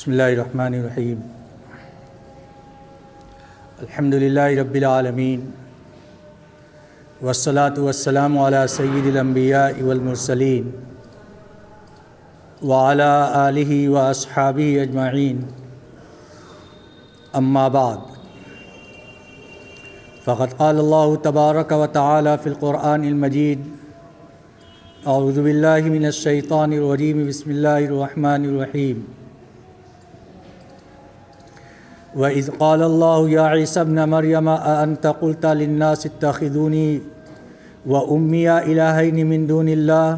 بسم اللہ الرحمن الرحیم الحمدللہ رب العالمین والصلاة والسلام علی سید الانبیاء والمرسلین وعلی آلہ واصحابہ اجمعین اما بعد فقد قال اللہ تبارک و تعالی فی القرآن المجید اعوذ باللہ من الشیطان الرجیم بسم اللہ الرحمن الرحیم وَإِذْ قَالَ اللَّهُ يَا عِيسَى ابْنَ مَرْيَمَ أَأَنْتَ قُلْتَ لِلنَّاسِ اتَّخِذُونِي وَأُمِّيَ إِلَٰهَيْنِ مِن دُونِ اللَّهِ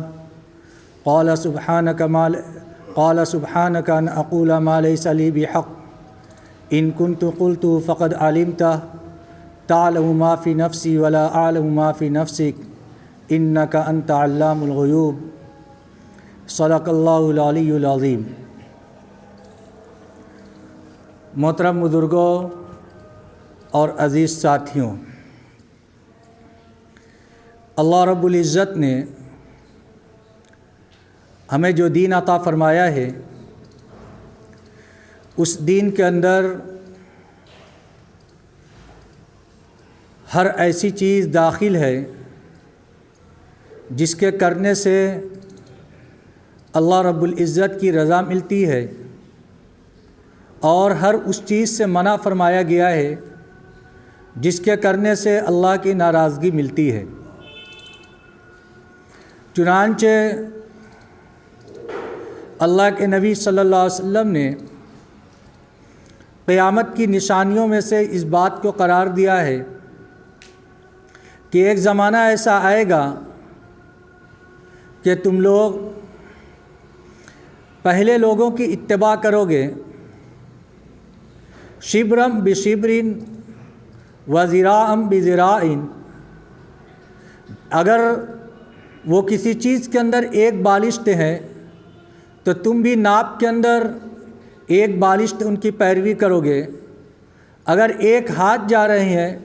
قَالَ سُبْحَانَكَ أَنْ أَقُولَ مَا لَيْسَ لِي بِحَقٍّ إِن كُنتُ قُلْتُهُ فَقَدْ عَلِمْتَهُ تَعْلَمُ مَا فِي نَفْسِي وَلَا أَعْلَمُ مَا فِي نَفْسِكَ إِنَّكَ أَنْتَ عَلَّامُ الْغُيُوبِ صدق اللہ العلی العظیم۔ محترم بزرگوں اور عزیز ساتھیوں، اللہ رب العزت نے ہمیں جو دین عطا فرمایا ہے، اس دین کے اندر ہر ایسی چیز داخل ہے جس کے کرنے سے اللہ رب العزت کی رضا ملتی ہے، اور ہر اس چیز سے منع فرمایا گیا ہے جس کے کرنے سے اللہ کی ناراضگی ملتی ہے۔ چنانچہ اللہ کے نبی صلی اللہ علیہ وسلم نے قیامت کی نشانیوں میں سے اس بات کو قرار دیا ہے کہ ایک زمانہ ایسا آئے گا کہ تم لوگ پہلے لوگوں کی اتباع کرو گے، شبرم بشبرن و ذراعم بذراع، اگر وہ کسی چیز کے اندر ایک بالشت ہے تو تم بھی ناپ کے اندر ایک بالشت ان کی پیروی کرو گے، اگر ایک ہاتھ جا رہے ہیں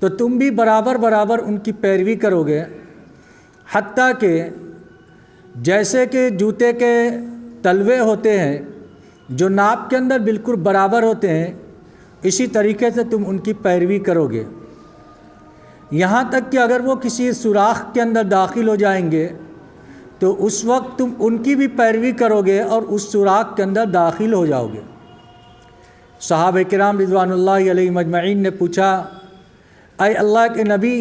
تو تم بھی برابر برابر ان کی پیروی کرو گے، حتیٰ کہ جیسے کہ جوتے کے تلوے ہوتے ہیں جو ناپ کے اندر بالکل برابر ہوتے ہیں، اسی طریقے سے تم ان کی پیروی کرو گے، یہاں تک کہ اگر وہ کسی سوراخ کے اندر داخل ہو جائیں گے تو اس وقت تم ان کی بھی پیروی کرو گے اور اس سوراخ کے اندر داخل ہو جاؤ گے۔ صحابہ کرام رضوان اللہ علیہم اجمعین نے پوچھا، اے اللہ کے نبی،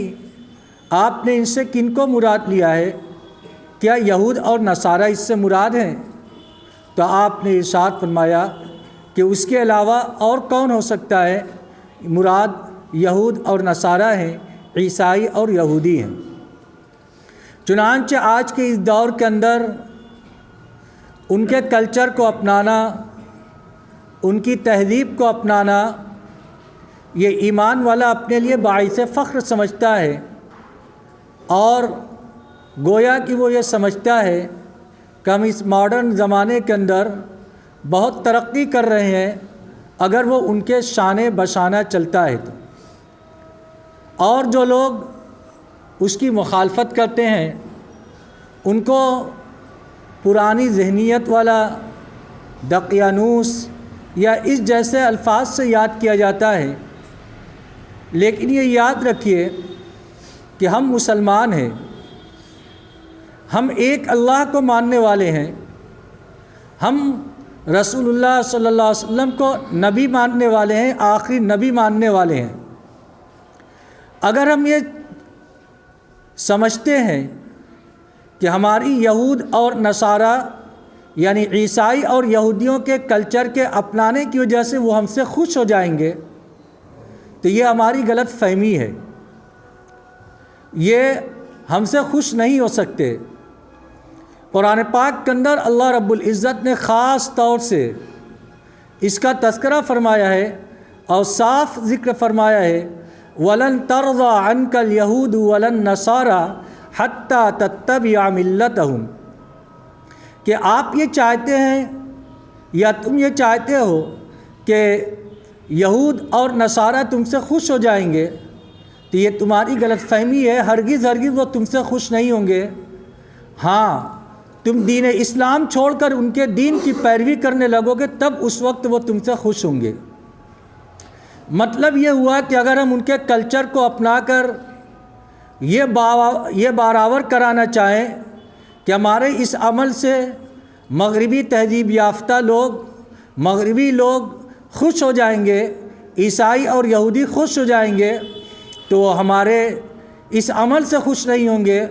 آپ نے ان سے کن کو مراد لیا ہے؟ کیا یہود اور نصارہ اس سے مراد ہیں؟ تو آپ نے ارشاد فرمایا کہ اس کے علاوہ اور کون ہو سکتا ہے؟ مراد یہود اور نصارہ ہیں، عیسائی اور یہودی ہیں۔ چنانچہ آج کے اس دور کے اندر ان کے کلچر کو اپنانا، ان کی تہذیب کو اپنانا، یہ ایمان والا اپنے لیے باعث فخر سمجھتا ہے، اور گویا کہ وہ یہ سمجھتا ہے کہ ہم اس ماڈرن زمانے کے اندر بہت ترقی کر رہے ہیں اگر وہ ان کے شان بشانہ چلتا ہے تو۔ اور جو لوگ اس کی مخالفت کرتے ہیں ان کو پرانی ذہنیت والا دقیانوس یا اس جیسے الفاظ سے یاد کیا جاتا ہے، لیکن یہ یاد رکھیے کہ ہم مسلمان ہیں، ہم ایک اللہ کو ماننے والے ہیں، ہم رسول اللہ صلی اللہ علیہ وسلم کو نبی ماننے والے ہیں، آخری نبی ماننے والے ہیں۔ اگر ہم یہ سمجھتے ہیں کہ ہماری یہود اور نصارہ یعنی عیسائی اور یہودیوں کے کلچر کے اپنانے کی وجہ سے وہ ہم سے خوش ہو جائیں گے تو یہ ہماری غلط فہمی ہے، یہ ہم سے خوش نہیں ہو سکتے۔ قرآن پاک کے اندر اللہ رب العزت نے خاص طور سے اس کا تذکرہ فرمایا ہے اور صاف ذکر فرمایا ہے، وَلَن تَرْضَىٰ عَنْكَ الْيَهُودُ وَلَا النَّصَارَىٰ حَتَّىٰ تَتَّبِعَ مِلَّتَهُمْ، کہ آپ یہ چاہتے ہیں یا تم یہ چاہتے ہو کہ یہود اور نصارہ تم سے خوش ہو جائیں گے، تو یہ تمہاری غلط فہمی ہے، ہرگز ہرگز وہ تم سے خوش نہیں ہوں گے۔ ہاں، تم دین اسلام چھوڑ کر ان کے دین کی پیروی کرنے لگو گے تب اس وقت وہ تم سے خوش ہوں گے۔ مطلب یہ ہوا کہ اگر ہم ان کے کلچر کو اپنا کر یہ برابر کرانا چاہیں کہ ہمارے اس عمل سے مغربی تہذیب یافتہ لوگ، مغربی لوگ خوش ہو جائیں گے، عیسائی اور یہودی خوش ہو جائیں گے، تو وہ ہمارے اس عمل سے خوش نہیں ہوں گے۔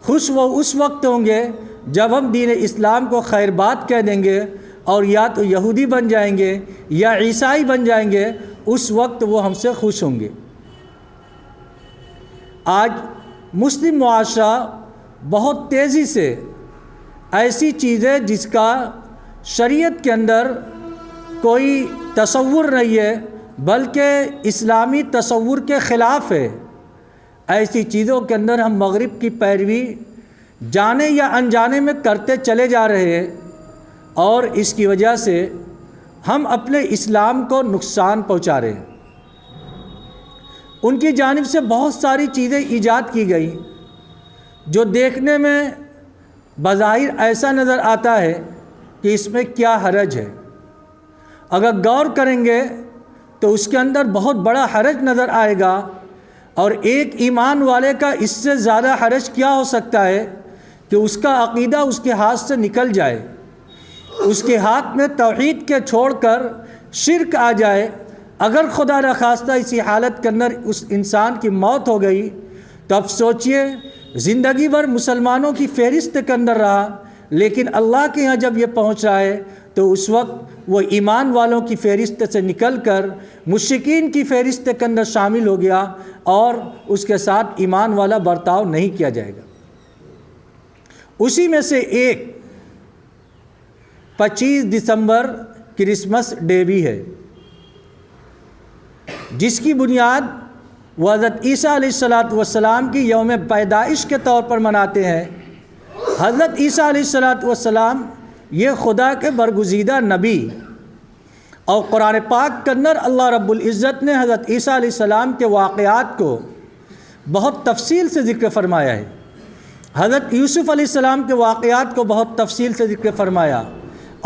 خوش وہ اس وقت ہوں گے جب ہم دین اسلام کو خیر بات کہہ دیں گے اور یا تو یہودی بن جائیں گے یا عیسائی بن جائیں گے، اس وقت وہ ہم سے خوش ہوں گے۔ آج مسلم معاشرہ بہت تیزی سے ایسی چیزیں جس کا شریعت کے اندر کوئی تصور نہیں ہے بلکہ اسلامی تصور کے خلاف ہے، ایسی چیزوں کے اندر ہم مغرب کی پیروی جانے یا انجانے میں کرتے چلے جا رہے ہیں، اور اس کی وجہ سے ہم اپنے اسلام کو نقصان پہنچا رہے ہیں۔ ان کی جانب سے بہت ساری چیزیں ایجاد کی گئی جو دیکھنے میں بظاہر ایسا نظر آتا ہے کہ اس میں کیا حرج ہے، اگر غور کریں گے تو اس کے اندر بہت بڑا حرج نظر آئے گا، اور ایک ایمان والے کا اس سے زیادہ حرج کیا ہو سکتا ہے کہ اس کا عقیدہ اس کے ہاتھ سے نکل جائے، اس کے ہاتھ میں توحید کے چھوڑ کر شرک آ جائے۔ اگر خدا نخواستہ اسی حالت کے اندر اس انسان کی موت ہو گئی تو اب سوچئے زندگی بھر مسلمانوں کی فہرست کے اندر رہا، لیکن اللہ کے ہاں جب یہ پہنچ رہا ہے تو اس وقت وہ ایمان والوں کی فہرست سے نکل کر مشرکین کی فہرست کے اندر شامل ہو گیا، اور اس کے ساتھ ایمان والا برتاؤ نہیں کیا جائے گا۔ اسی میں سے ایک 25 دسمبر کرسمس ڈے بھی ہے، جس کی بنیاد وہ حضرت عیسیٰ علیہ السلام کی یوم پیدائش کے طور پر مناتے ہیں۔ حضرت عیسیٰ علیہ السلام یہ خدا کے برگزیدہ نبی، اور قرآن پاک کے اندر اللہ رب العزت نے حضرت عیسیٰ علیہ السلام کے واقعات کو بہت تفصیل سے ذکر فرمایا ہے۔ حضرت یوسف علیہ السلام کے واقعات کو بہت تفصیل سے ذکر فرمایا،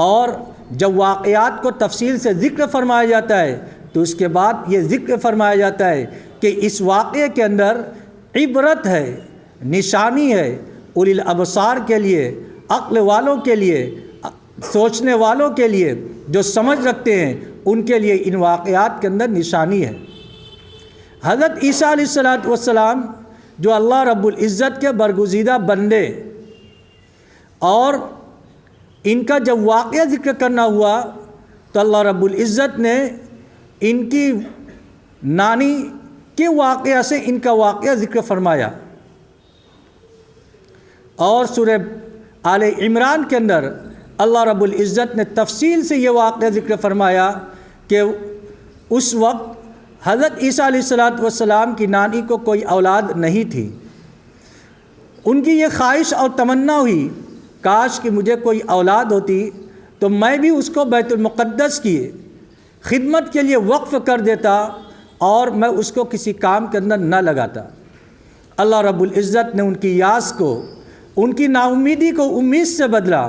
اور جب واقعات کو تفصیل سے ذکر فرمایا جاتا ہے تو اس کے بعد یہ ذکر فرمایا جاتا ہے کہ اس واقعے کے اندر عبرت ہے، نشانی ہے اولی الابصار کے لیے، عقل والوں کے لیے، سوچنے والوں کے لیے، جو سمجھ رکھتے ہیں ان کے لیے ان واقعات کے اندر نشانی ہے۔ حضرت عیسیٰ علیہ السلام جو اللہ رب العزت کے برگزیدہ بندے، اور ان کا جب واقعہ ذکر کرنا ہوا تو اللہ رب العزت نے ان کی نانی کے واقعہ سے ان کا واقعہ ذکر فرمایا، اور سورہ آل عمران کے اندر اللہ رب العزت نے تفصیل سے یہ واقعہ ذکر فرمایا کہ اس وقت حضرت عیسیٰ علیہ السلام کی نانی کو کوئی اولاد نہیں تھی۔ ان کی یہ خواہش اور تمنا ہوئی کاش کہ مجھے کوئی اولاد ہوتی تو میں بھی اس کو بیت المقدس کی خدمت کے لیے وقف کر دیتا اور میں اس کو کسی کام کے اندر نہ لگاتا۔ اللہ رب العزت نے ان کی یاس کو، ان کی نا امیدی کو امید سے بدلا،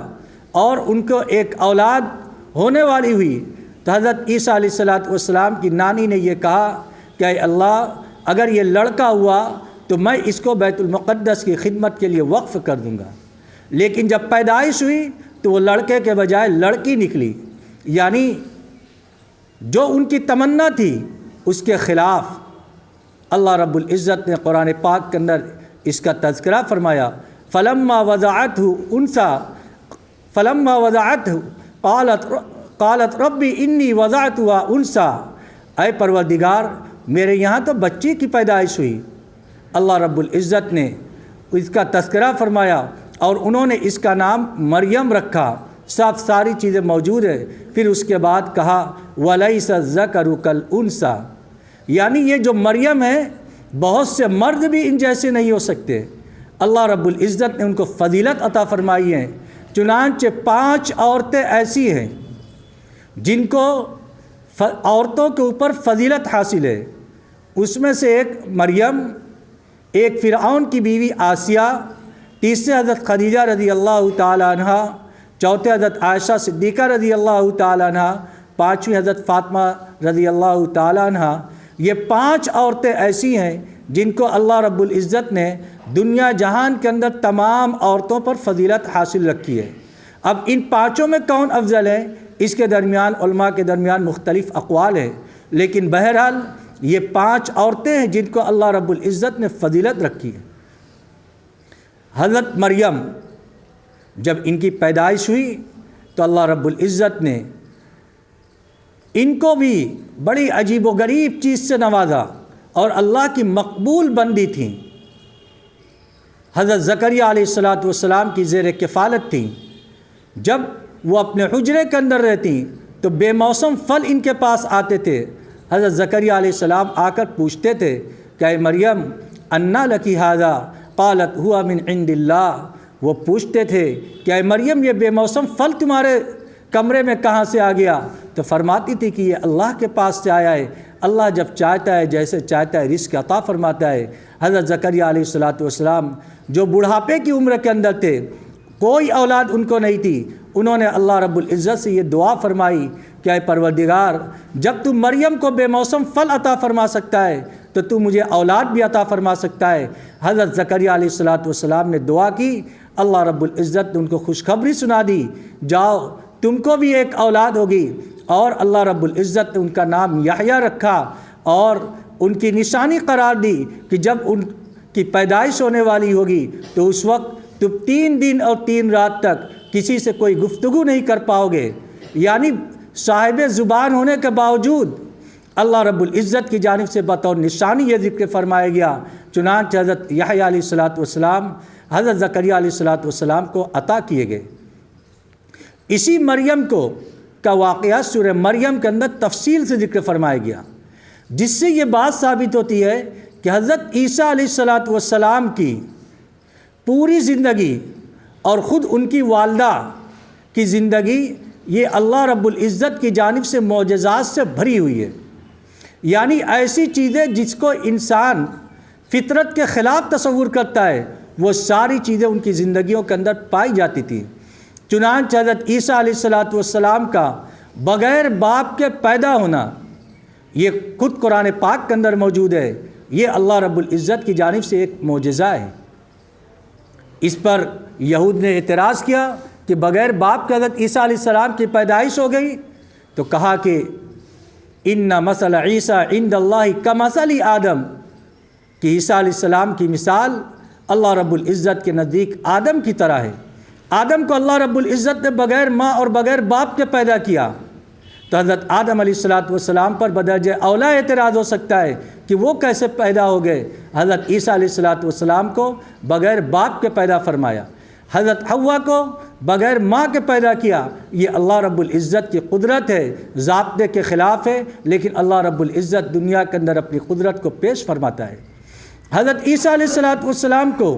اور ان کو ایک اولاد ہونے والی ہوئی تو حضرت عیسیٰ علیہ السلام کی نانی نے یہ کہا کہ اے اللہ اگر یہ لڑکا ہوا تو میں اس کو بیت المقدس کی خدمت کے لیے وقف کر دوں گا، لیکن جب پیدائش ہوئی تو وہ لڑکے کے بجائے لڑکی نکلی، یعنی جو ان کی تمنا تھی اس کے خلاف۔ اللہ رب العزت نے قرآن پاک کے اندر اس کا تذکرہ فرمایا، فلما وضعته قالت ربی انی وضعتها انثى، اے پروردگار میرے یہاں تو بچی کی پیدائش ہوئی۔ اللہ رب العزت نے اس کا تذکرہ فرمایا اور انہوں نے اس کا نام مریم رکھا، ساری چیزیں موجود ہیں۔ پھر اس کے بعد کہا وَلَيْسَ الذَّكَرُ كَالْأُنثىٰ، یعنی یہ جو مریم ہے بہت سے مرد بھی ان جیسے نہیں ہو سکتے۔ اللہ رب العزت نے ان کو فضیلت عطا فرمائی ہے، چنانچہ 5 عورتیں ایسی ہیں جن کو عورتوں کے اوپر فضیلت حاصل ہے، اس میں سے ایک مریم، ایک فرعون کی بیوی آسیہ، تیسرے حضرت خدیجہ رضی اللہ تعالی عنہ، چوتھے حضرت عائشہ صدیقہ رضی اللہ تعالی عنہ، پانچویں حضرت فاطمہ رضی اللہ تعالی عنہ۔ یہ 5 عورتیں ایسی ہیں جن کو اللہ رب العزت نے دنیا جہان کے اندر تمام عورتوں پر فضیلت حاصل رکھی ہے۔ اب ان 5 میں کون افضل ہے، اس کے درمیان علماء کے درمیان مختلف اقوال ہیں، لیکن بہرحال یہ 5 عورتیں ہیں جن کو اللہ رب العزت نے فضیلت رکھی ہے۔ حضرت مریم جب ان کی پیدائش ہوئی تو اللہ رب العزت نے ان کو بھی بڑی عجیب و غریب چیز سے نوازا اور اللہ کی مقبول بندی تھیں۔ حضرت زکریا علیہ السلام کی زیر کفالت تھیں۔ جب وہ اپنے حجرے کے اندر رہتی تو بے موسم پھل ان کے پاس آتے تھے۔ حضرت زکریا علیہ السلام آ کر پوچھتے تھے کہ اے مریم انا لکی ھذا قالت ہوا من عند اللہ۔ وہ پوچھتے تھے کہ اے مریم یہ بے موسم پھل تمہارے کمرے میں کہاں سے آ گیا؟ تو فرماتی تھی کہ یہ اللہ کے پاس سے آیا ہے، اللہ جب چاہتا ہے جیسے چاہتا ہے رزق عطا فرماتا ہے۔ حضرت زکریا علیہ السلام جو بڑھاپے کی عمر کے اندر تھے، کوئی اولاد ان کو نہیں تھی، انہوں نے اللہ رب العزت سے یہ دعا فرمائی کہ اے پروردگار جب تو مریم کو بے موسم پھل عطا فرما سکتا ہے تو تو مجھے اولاد بھی عطا فرما سکتا ہے۔ حضرت زکریا علیہ السلام نے دعا کی، اللہ رب العزت نے ان کو خوشخبری سنا دی، جاؤ تم کو بھی ایک اولاد ہوگی، اور اللہ رب العزت نے ان کا نام یحییٰ رکھا اور ان کی نشانی قرار دی کہ جب ان کی پیدائش ہونے والی ہوگی تو اس وقت تم 3 دن اور 3 رات تک کسی سے کوئی گفتگو نہیں کر پاؤ گے۔ یعنی صاحب زبان ہونے کے باوجود اللہ رب العزت کی جانب سے بطور نشانی یہ ذکر فرمایا گیا، چنانچہ حضرت یحییٰ علیہ السلام حضرت زکریا علیہ السلام کو عطا کیے گئے۔ اسی مریم کا واقعہ سورہ مریم کے اندر تفصیل سے ذکر فرمایا گیا، جس سے یہ بات ثابت ہوتی ہے کہ حضرت عیسیٰ علیہ السلام کی پوری زندگی اور خود ان کی والدہ کی زندگی یہ اللہ رب العزت کی جانب سے معجزات سے بھری ہوئی ہے۔ یعنی ایسی چیزیں جس کو انسان فطرت کے خلاف تصور کرتا ہے وہ ساری چیزیں ان کی زندگیوں کے اندر پائی جاتی تھیں۔ چنانچہ حضرت عیسیٰ علیہ السلام کا بغیر باپ کے پیدا ہونا یہ خود قرآن پاک کے اندر موجود ہے، یہ اللہ رب العزت کی جانب سے ایک معجزہ ہے۔ اس پر یہود نے اعتراض کیا کہ بغیر باپ کے حضرت عیسیٰ علیہ السلام کی پیدائش ہو گئی، تو کہا کہ ان مثل عیسیٰ عند اللہ کمثل آدم، کہ عیسیٰ علیہ السلام کی مثال اللہ رب العزت کے نزدیک آدم کی طرح ہے۔ آدم کو اللہ رب العزت نے بغیر ماں اور بغیر باپ کے پیدا کیا، تو حضرت آدم علیہ السلام پر بدرجہ اولا اعتراض ہو سکتا ہے کہ وہ کیسے پیدا ہو گئے۔ حضرت عیسیٰ علیہ السلام کو بغیر باپ کے پیدا فرمایا، حضرت حوا کو بغیر ماں کے پیدا کیا۔ یہ اللہ رب العزت کی قدرت ہے، ضابطے کے خلاف ہے، لیکن اللہ رب العزت دنیا کے اندر اپنی قدرت کو پیش فرماتا ہے۔ حضرت عیسیٰ علیہ السلام کو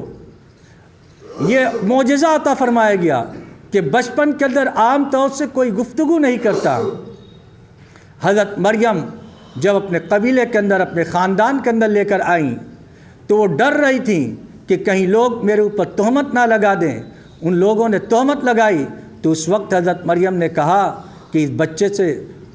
یہ معجزہ عطا فرمایا گیا کہ بچپن کے اندر عام طور سے کوئی گفتگو نہیں کرتا۔ حضرت مریم جب اپنے قبیلے کے اندر اپنے خاندان کے اندر لے کر آئیں تو وہ ڈر رہی تھیں کہ کہیں لوگ میرے اوپر تہمت نہ لگا دیں۔ ان لوگوں نے تہمت لگائی تو اس وقت حضرت مریم نے کہا کہ اس بچے سے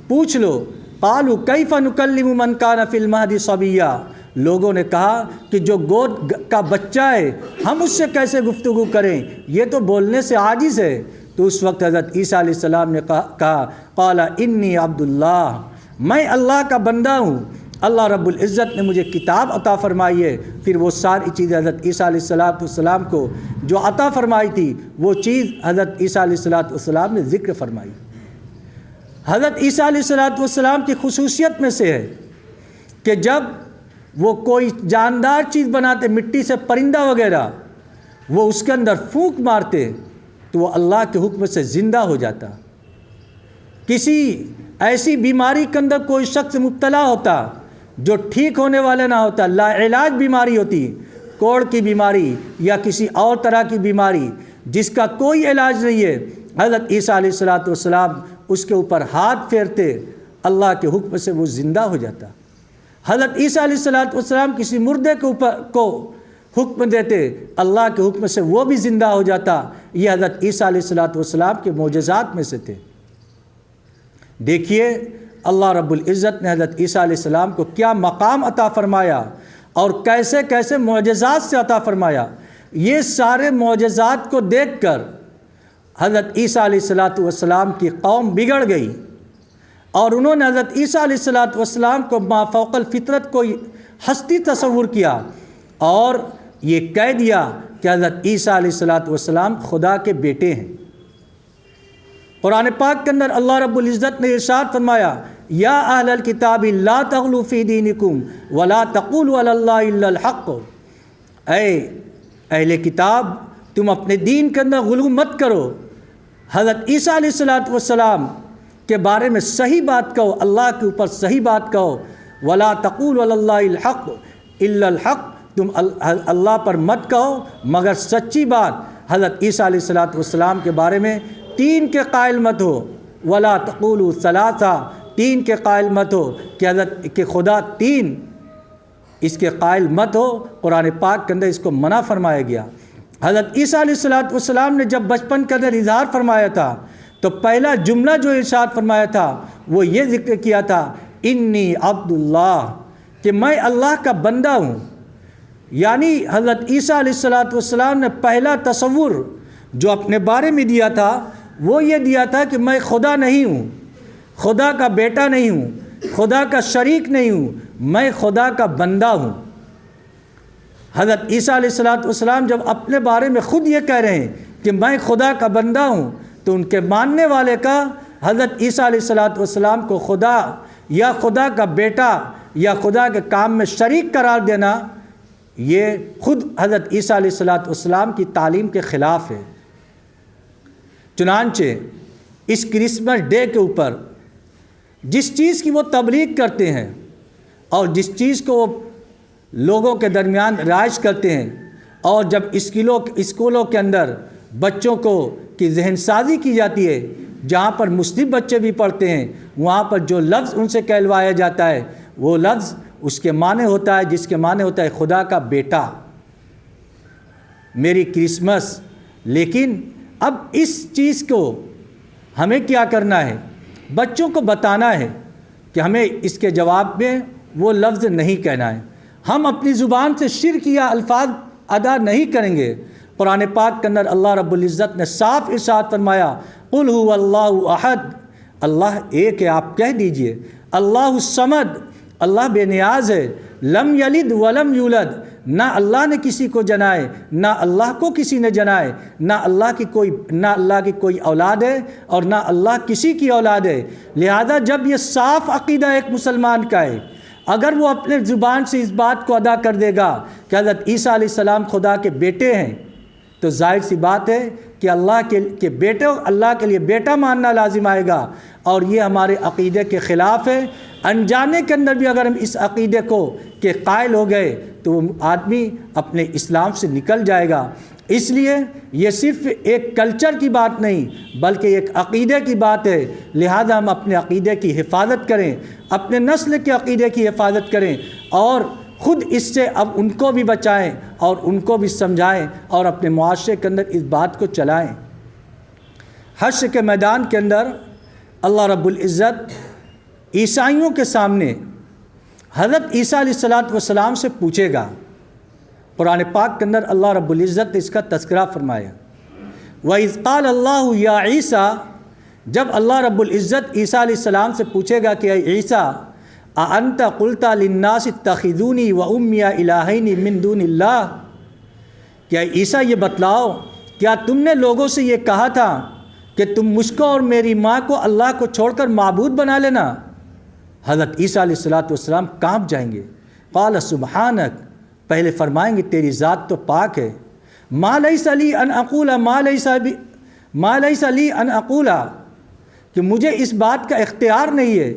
پوچھ لو، قالوا کیف نکلم من کان فی المہد صبیا، لوگوں نے کہا کہ جو گود کا بچہ ہے ہم اس سے کیسے گفتگو کریں، یہ تو بولنے سے عاجز ہے۔ تو اس وقت حضرت عیسیٰ علیہ السلام نے کہا قال انی عبد اللہ، میں اللہ کا بندہ ہوں، اللہ رب العزت نے مجھے کتاب عطا فرمائی ہے۔ پھر وہ ساری چیزیں حضرت عیسیٰ علیہ السلام کو جو عطا فرمائی تھی وہ چیز حضرت عیسیٰ علیہ السلام نے ذکر فرمائی۔ حضرت عیسیٰ علیہ السلام کی خصوصیت میں سے ہے کہ جب وہ کوئی جاندار چیز بناتے، مٹی سے پرندہ وغیرہ، وہ اس کے اندر پھونک مارتے تو وہ اللہ کے حکم سے زندہ ہو جاتا۔ کسی ایسی بیماری کے اندر کوئی شخص مبتلا ہوتا جو ٹھیک ہونے والا نہ ہوتا، لا علاج بیماری ہوتی، کوڑ کی بیماری یا کسی اور طرح کی بیماری جس کا کوئی علاج نہیں ہے، حضرت عیسیٰ علیہ السلام اس کے اوپر ہاتھ پھیرتے، اللہ کے حکم سے وہ زندہ ہو جاتا۔ حضرت عیسیٰ علیہ السلام کسی مردے کے اوپر کو حکم دیتے اللہ کے حکم سے وہ بھی زندہ ہو جاتا۔ یہ حضرت عیسیٰ علیہ السلام کے معجزات میں سے تھے۔ دیکھیے اللہ رب العزت نے حضرت عیسیٰ علیہ السلام کو کیا مقام عطا فرمایا اور کیسے کیسے معجزات سے عطا فرمایا۔ یہ سارے معجزات کو دیکھ کر حضرت عیسیٰ علیہ السلام کی قوم بگڑ گئی اور انہوں نے حضرت عیسیٰ علیہ السلام کو ما فوق الفطرت کو ہستی تصور کیا اور یہ کہہ دیا کہ حضرت عیسیٰ علیہ السلام خدا کے بیٹے ہیں۔ قرآن پاک کے اندر اللہ رب العزت نے ارشاد فرمایا یا اہل الکتاب لا تغلوا فی دینکم ولا تقولوا علی اللہ الا الحق، اے اہل کتاب تم اپنے دین کے اندر غلو مت کرو، حضرت عیسیٰ علیہ السلام کے بارے میں صحیح بات کہو، اللہ کے اوپر صحیح بات کہو، ولا تقولوا علی اللہ الحق الا الحق، تم اللہ پر مت کہو مگر سچی بات۔ حضرت عیسیٰ علیہ السلام کے بارے میں تین کے قائل مت ہو، ولا تقولوا ثلاثہ، تین کے قائل مت ہو کہ خدا تین، اس کے قائل مت ہو۔ قرآن پاک کے اندر اس کو منع فرمایا گیا۔ حضرت عیسیٰ علیہ السلام نے جب بچپن کے اندر اظہار فرمایا تھا تو پہلا جملہ جو ارشاد فرمایا تھا وہ یہ ذکر کیا تھا انی عبد اللہ، کہ میں اللہ کا بندہ ہوں۔ یعنی حضرت عیسیٰ علیہ السلام نے پہلا تصور جو اپنے بارے میں دیا تھا وہ یہ دیا تھا کہ میں خدا نہیں ہوں، خدا کا بیٹا نہیں ہوں، خدا کا شریک نہیں ہوں، میں خدا کا بندہ ہوں۔ حضرت عیسیٰ علیہ السلام جب اپنے بارے میں خود یہ کہہ رہے ہیں کہ میں خدا کا بندہ ہوں تو ان کے ماننے والے کا حضرت عیسیٰ علیہ السلام کو خدا یا خدا کا بیٹا یا خدا کے کام میں شریک قرار دینا یہ خود حضرت عیسیٰ علیہ السلام کی تعلیم کے خلاف ہے۔ چنانچہ اس کرسمس ڈے کے اوپر جس چیز کی وہ تبلیغ کرتے ہیں اور جس چیز کو وہ لوگوں کے درمیان رائج کرتے ہیں، اور جب اسکولوں کے اندر بچوں کی ذہن سازی کی جاتی ہے، جہاں پر مسلم بچے بھی پڑھتے ہیں، وہاں پر جو لفظ ان سے کہلوایا جاتا ہے وہ لفظ اس کے معنی ہوتا ہے جس کے معنی ہوتا ہے خدا کا بیٹا، میری کرسمس۔ لیکن اب اس چیز کو ہمیں کیا کرنا ہے؟ بچوں کو بتانا ہے کہ ہمیں اس کے جواب میں وہ لفظ نہیں کہنا ہے، ہم اپنی زبان سے شرکیہ الفاظ ادا نہیں کریں گے۔ قرآن پاک کے اندر اللہ رب العزت نے صاف ارشاد فرمایا قل هو اللہ احد، اللہ ایک ہے، آپ کہہ دیجئے اللہ الصمد، اللہ بے نیاز ہے، لم یلد ولم یولد، نہ اللہ نے کسی کو جنائے نہ اللہ کو کسی نے جنائے، نہ اللہ کی کوئی اولاد ہے اور نہ اللہ کسی کی اولاد ہے۔ لہذا جب یہ صاف عقیدہ ایک مسلمان کا ہے، اگر وہ اپنے زبان سے اس بات کو ادا کر دے گا کہ حضرت عیسیٰ علیہ السلام خدا کے بیٹے ہیں، تو ظاہر سی بات ہے کہ اللہ کے لیے بیٹا ماننا لازم آئے گا، اور یہ ہمارے عقیدے کے خلاف ہے۔ انجانے کے اندر بھی اگر ہم اس عقیدے کو کہ قائل ہو گئے تو وہ آدمی اپنے اسلام سے نکل جائے گا۔ اس لیے یہ صرف ایک کلچر کی بات نہیں بلکہ ایک عقیدے کی بات ہے، لہذا ہم اپنے عقیدے کی حفاظت کریں، اپنے نسل کے عقیدے کی حفاظت کریں اور خود اس سے اب ان کو بھی بچائیں اور ان کو بھی سمجھائیں اور اپنے معاشرے کے اندر اس بات کو چلائیں۔ حشر کے میدان کے اندر اللہ رب العزت عیسائیوں کے سامنے حضرت عیسیٰ علیہ السلام سے پوچھے گا۔ قرآن پاک کے اندر اللہ رب العزت نے اس کا تذکرہ فرمایا وَإِذْ قَالَ اللَّهُ يَا عِيسَىٰ، جب اللہ رب العزت عیسیٰ علیہ السلام سے پوچھے گا کہ اے عیسیٰ أَأَنْتَ قُلْتَ لِلنَّاسِ اتَّخِذُونِي وَأُمِّيَ إِلَٰهَيْنِ مِن دُونِ اللَّهِ، کیا عیسیٰ یہ بتلاؤ کیا تم نے لوگوں سے یہ کہا تھا کہ تم مجھ کو اور میری ماں کو اللہ کو چھوڑ کر معبود بنا لینا؟ حضرت عیسیٰ علیہ السلام کانپ جائیں گے۔ قال سبحانک، پہلے فرمائیں گے تیری ذات تو پاک ہے، ما لیس لی ان اقول ما لیس لی ان اقول، کہ مجھے اس بات کا اختیار نہیں ہے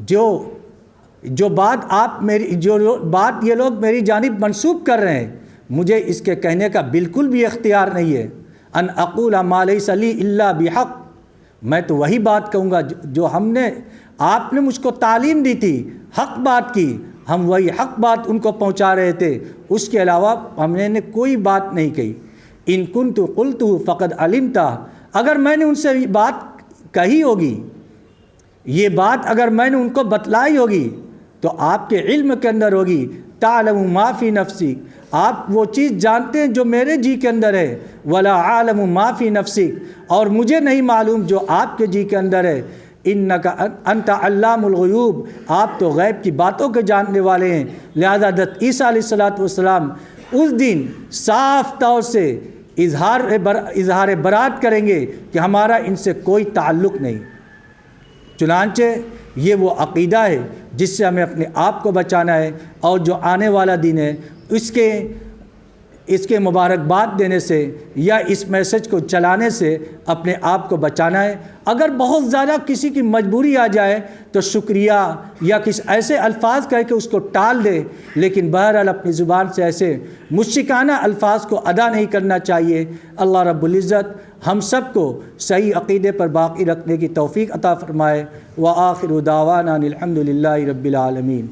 جو بات یہ لوگ میری جانب منسوب کر رہے ہیں، مجھے اس کے کہنے کا بالکل بھی اختیار نہیں ہے۔ ان اقول ما لیس لی الا بحق، میں تو وہی بات کہوں گا جو آپ نے مجھ کو تعلیم دی تھی، حق بات کی، ہم وہی حق بات ان کو پہنچا رہے تھے، اس کے علاوہ ہم نے کوئی بات نہیں کہی۔ ان کنت قلت فقد علمت، اگر میں نے ان سے یہ بات کہی ہوگی، یہ بات اگر میں نے ان کو بتلائی ہوگی تو آپ کے علم کے اندر ہوگی۔ تعلم ما فی نفسی، آپ وہ چیز جانتے ہیں جو میرے جی کے اندر ہے، ولا عالم ما فی نفسک، اور مجھے نہیں معلوم جو آپ کے جی کے اندر ہے۔ انک انت علام الغیوب، آپ تو غیب کی باتوں کے جاننے والے ہیں۔ لہذا حضرت عیسیٰ علیہ السلام اس دن صاف طور سے اظہار برات کریں گے کہ ہمارا ان سے کوئی تعلق نہیں۔ چنانچہ یہ وہ عقیدہ ہے جس سے ہمیں اپنے آپ کو بچانا ہے، اور جو آنے والا دن ہے اس کے مبارکباد دینے سے یا اس میسج کو چلانے سے اپنے آپ کو بچانا ہے۔ اگر بہت زیادہ کسی کی مجبوری آ جائے تو شکریہ یا کسی ایسے الفاظ کہہ کے اس کو ٹال دے، لیکن بہرحال اپنی زبان سے ایسے مشرکانہ الفاظ کو ادا نہیں کرنا چاہیے۔ اللہ رب العزت ہم سب کو صحیح عقیدے پر باقی رکھنے کی توفیق عطا فرمائے۔ وآخر دعوانا الحمد للہ رب العالمین۔